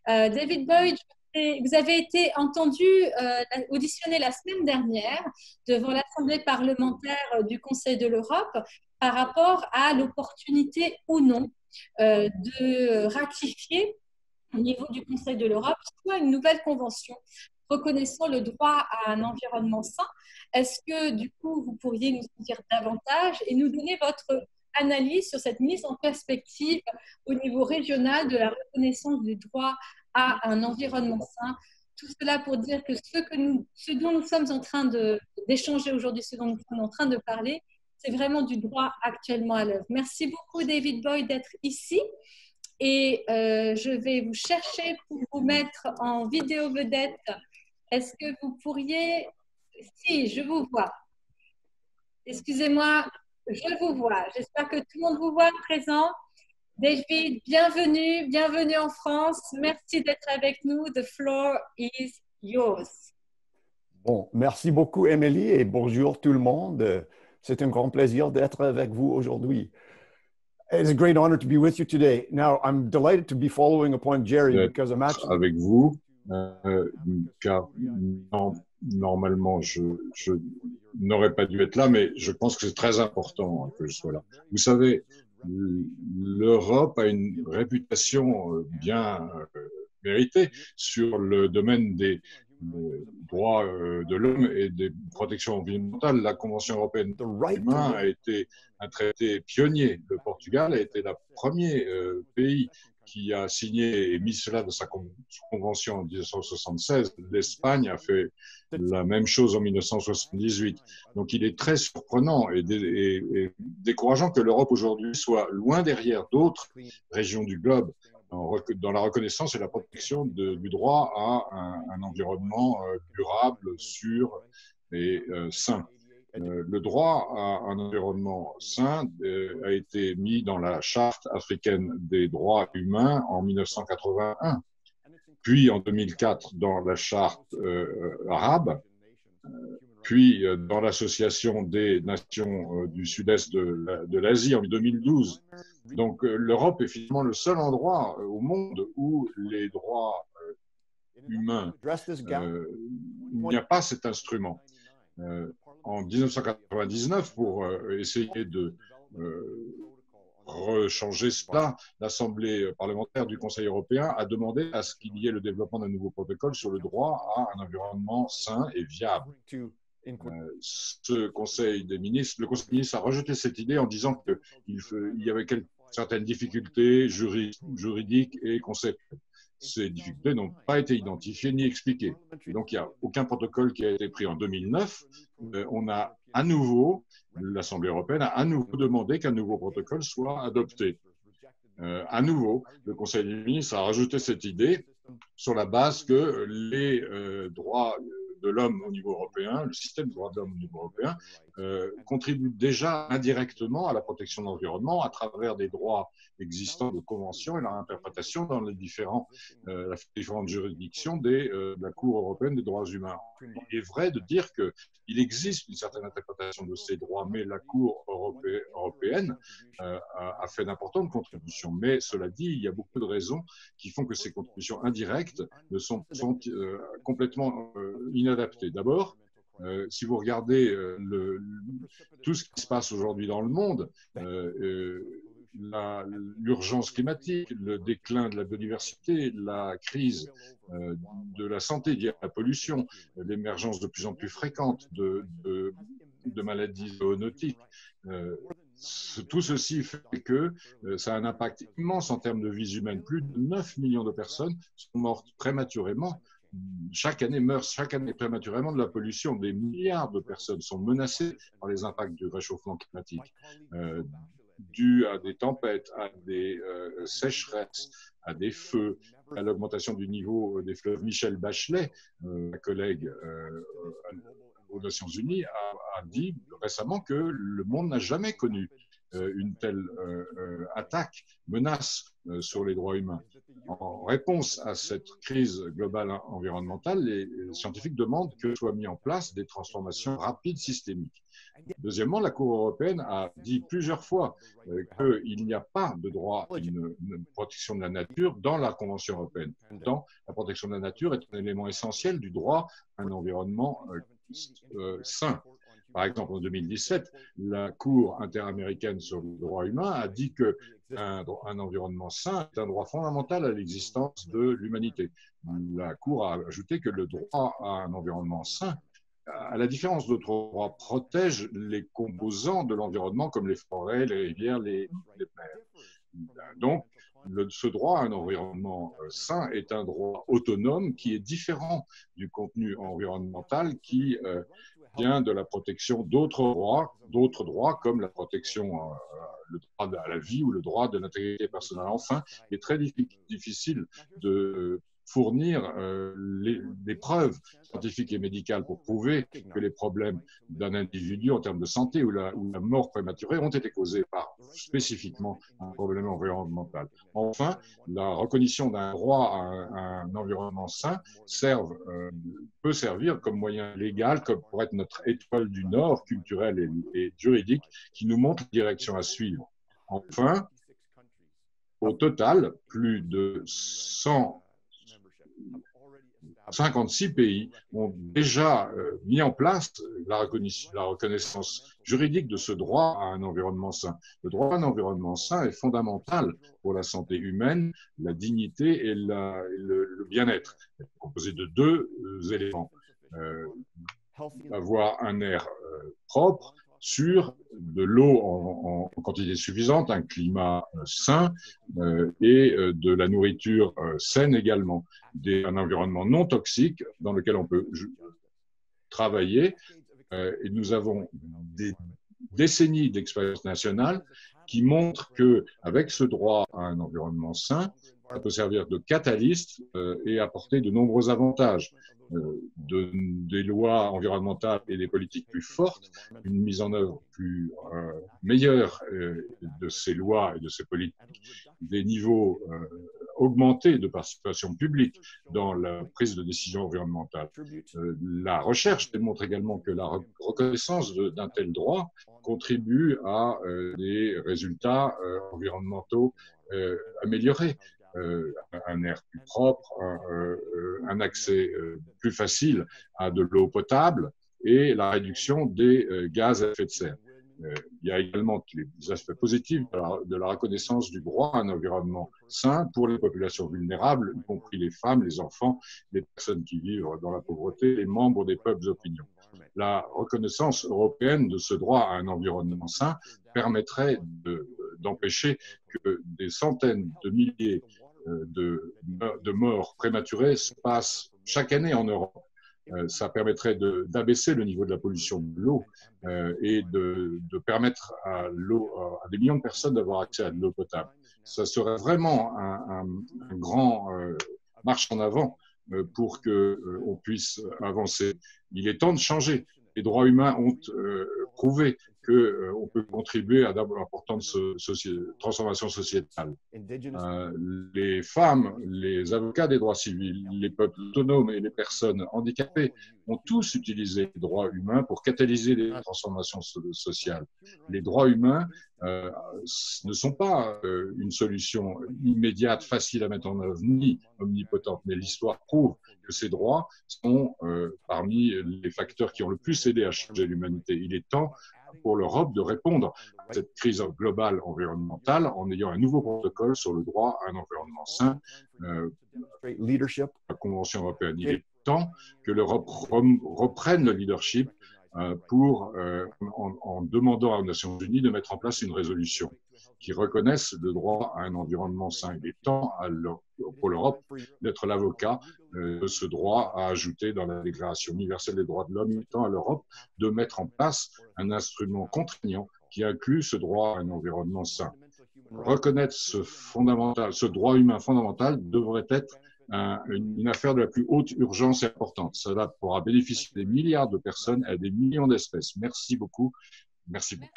David Boyd, vous avez été entendu, auditionné la semaine dernière devant l'Assemblée parlementaire du Conseil de l'Europe par rapport à l'opportunité ou non de ratifier au niveau du Conseil de l'Europe soit une nouvelle convention reconnaissant le droit à un environnement sain. Est-ce que du coup, vous pourriez nous en dire davantage et nous donner votre analyse sur cette mise en perspective au niveau régional de la reconnaissance du droit à un environnement sain? Tout cela pour dire que ce dont nous sommes en train d'échanger aujourd'hui, ce dont nous sommes en train de parler, c'est vraiment du droit actuellement à l'œuvre. Merci beaucoup, David Boyd, d'être ici. Et je vais vous chercher pour vous mettre en vidéo vedette. Est-ce que vous pourriez... Si, je vous vois. Excusez-moi, je vous vois. J'espère que tout le monde vous voit présent. David, bienvenue, bienvenue en France. Merci d'être avec nous. The floor is yours. Bon, merci beaucoup, Émilie, et bonjour tout le monde. C'est un grand plaisir d'être avec vous aujourd'hui. It's a great honor to be with you today. Now, I'm delighted to be following upon Jerry because I'm actually... Avec vous, car normalement, je n'aurais pas dû être là, mais je pense que c'est très important que je sois là. Vous savez, l'Europe a une réputation bien méritée sur le domaine des droits de l'homme et des protections environnementales. La Convention européenne des droits humains a été un traité pionnier. Le Portugal a été le premier pays qui a signé et mis cela dans sa convention en 1976. L'Espagne a fait la même chose en 1978. Donc il est très surprenant et décourageant que l'Europe aujourd'hui soit loin derrière d'autres régions du globe dans la reconnaissance et la protection du droit à un environnement durable, sûr et sain. Le droit à un environnement sain a été mis dans la Charte africaine des droits humains en 1981, puis en 2004 dans la Charte arabe, puis dans l'Association des nations du sud-est de l'Asie en 2012. Donc l'Europe est finalement le seul endroit au monde où les droits humains, il n'y a pas cet instrument. En 1999, pour essayer de rechanger cela, l'Assemblée parlementaire du Conseil européen a demandé à ce qu'il y ait le développement d'un nouveau protocole sur le droit à un environnement sain et viable. Le Conseil des ministres a rejeté cette idée en disant qu'il y avait certaines difficultés juridiques et conceptuelles. Ces difficultés n'ont pas été identifiées ni expliquées. Et donc, il n'y a aucun protocole qui a été pris en 2009. On a à nouveau, l'Assemblée européenne a à nouveau demandé qu'un nouveau protocole soit adopté. À nouveau, le Conseil des ministres a rajouté cette idée sur la base que les droits de l'homme au niveau européen, le système des droits de l'homme au niveau européen, contribue déjà indirectement à la protection de l'environnement à travers des droits existants de conventions et leur interprétation dans les différentes juridictions de la Cour européenne des droits humains. Il est vrai de dire qu'il existe une certaine interprétation de ces droits, mais la Cour européenne a fait d'importantes contributions. Mais cela dit, il y a beaucoup de raisons qui font que ces contributions indirectes sont complètement inadaptées. D'abord, si vous regardez tout ce qui se passe aujourd'hui dans le monde, l'urgence climatique, le déclin de la biodiversité, la crise de la santé liée à la pollution, l'émergence de plus en plus fréquente de maladies zoonotiques, tout ceci fait que ça a un impact immense en termes de vies humaines. Plus de 9 millions de personnes sont mortes prématurément. Chaque année prématurément de la pollution. Des milliards de personnes sont menacées par les impacts du réchauffement climatique, dus à des tempêtes, à des sécheresses, à des feux, à l'augmentation du niveau des fleuves. Michelle Bachelet, ma collègue aux Nations Unies, a dit récemment que le monde n'a jamais connu une telle attaque, menace sur les droits humains. En réponse à cette crise globale environnementale, les scientifiques demandent que soient mis en place des transformations rapides systémiques. Deuxièmement, la Cour européenne a dit plusieurs fois qu'il n'y a pas de droit à une protection de la nature dans la Convention européenne. Pourtant, la protection de la nature est un élément essentiel du droit à un environnement sain. Par exemple, en 2017, la Cour interaméricaine sur les droits humains a dit qu'un environnement sain est un droit fondamental à l'existence de l'humanité. La Cour a ajouté que le droit à un environnement sain, à la différence d'autres droits, protège les composants de l'environnement comme les forêts, les rivières, les mers. Donc, ce droit à un environnement sain est un droit autonome qui est différent du contenu environnemental qui vient de la protection d'autres droits comme la protection, le droit à la vie ou le droit de l'intégrité personnelle. Enfin, il est très difficile de fournir des preuves scientifiques et médicales pour prouver que les problèmes d'un individu en termes de santé ou la mort prématurée ont été causés par spécifiquement un problème environnemental. Enfin, la reconnaissance d'un droit à un environnement sain peut servir comme moyen légal, comme pour être notre étoile du Nord, culturelle et juridique, qui nous montre la direction à suivre. Enfin, au total, plus de 156 pays ont déjà mis en place la reconnaissance juridique de ce droit à un environnement sain. Le droit à un environnement sain est fondamental pour la santé humaine, la dignité et le bien-être. Il est composé de deux éléments. Avoir un air propre, sûr, de l'eau en quantité suffisante, un climat sain et de la nourriture saine également. Un environnement non toxique dans lequel on peut travailler. Et nous avons des décennies d'expérience nationale qui montrent qu'avec ce droit à un environnement sain, ça peut servir de catalyste et apporter de nombreux avantages. Des lois environnementales et des politiques plus fortes, une mise en œuvre meilleure de ces lois et de ces politiques, des niveaux augmentés de participation publique dans la prise de décision environnementale. La recherche démontre également que la reconnaissance d'un tel droit contribue à des résultats environnementaux améliorés. Un air plus propre, un accès plus facile à de l'eau potable et la réduction des gaz à effet de serre. Il y a également les aspects positifs de la reconnaissance du droit à un environnement sain pour les populations vulnérables, y compris les femmes, les enfants, les personnes qui vivent dans la pauvreté, les membres des peuples opinions. La reconnaissance européenne de ce droit à un environnement sain permettrait d'empêcher que des centaines de milliers de morts prématurées se passent chaque année en Europe. Ça permettrait d'abaisser le niveau de la pollution de l'eau et de permettre à des millions de personnes d'avoir accès à de l'eau potable. Ça serait vraiment un grand marche en avant pour qu'on puisse avancer. Il est temps de changer. Les droits humains ont prouvé qu'on peut contribuer à d'importantes transformations sociétales. Les femmes, les avocats des droits civils, les peuples autonomes et les personnes handicapées ont tous utilisé les droits humains pour catalyser les transformations sociales. Les droits humains ne sont pas une solution immédiate, facile à mettre en œuvre, ni omnipotente, mais l'histoire prouve que ces droits sont parmi les facteurs qui ont le plus aidé à changer l'humanité. Il est temps pour l'Europe de répondre à cette crise globale environnementale en ayant un nouveau protocole sur le droit à un environnement sain. La Convention européenne, il est temps que l'Europe reprenne le leadership en demandant aux Nations Unies de mettre en place une résolution qui reconnaisse le droit à un environnement sain. Il est temps pour l'Europe d'être l'avocat de ce droit à ajouter dans la Déclaration universelle des droits de l'homme. Il est temps à l'Europe de mettre en place un instrument contraignant qui inclut ce droit à un environnement sain. Reconnaître ce droit humain fondamental devrait être une affaire de la plus haute urgence et importante. Cela pourra bénéficier des milliards de personnes et à des millions d'espèces. Merci beaucoup. Merci beaucoup.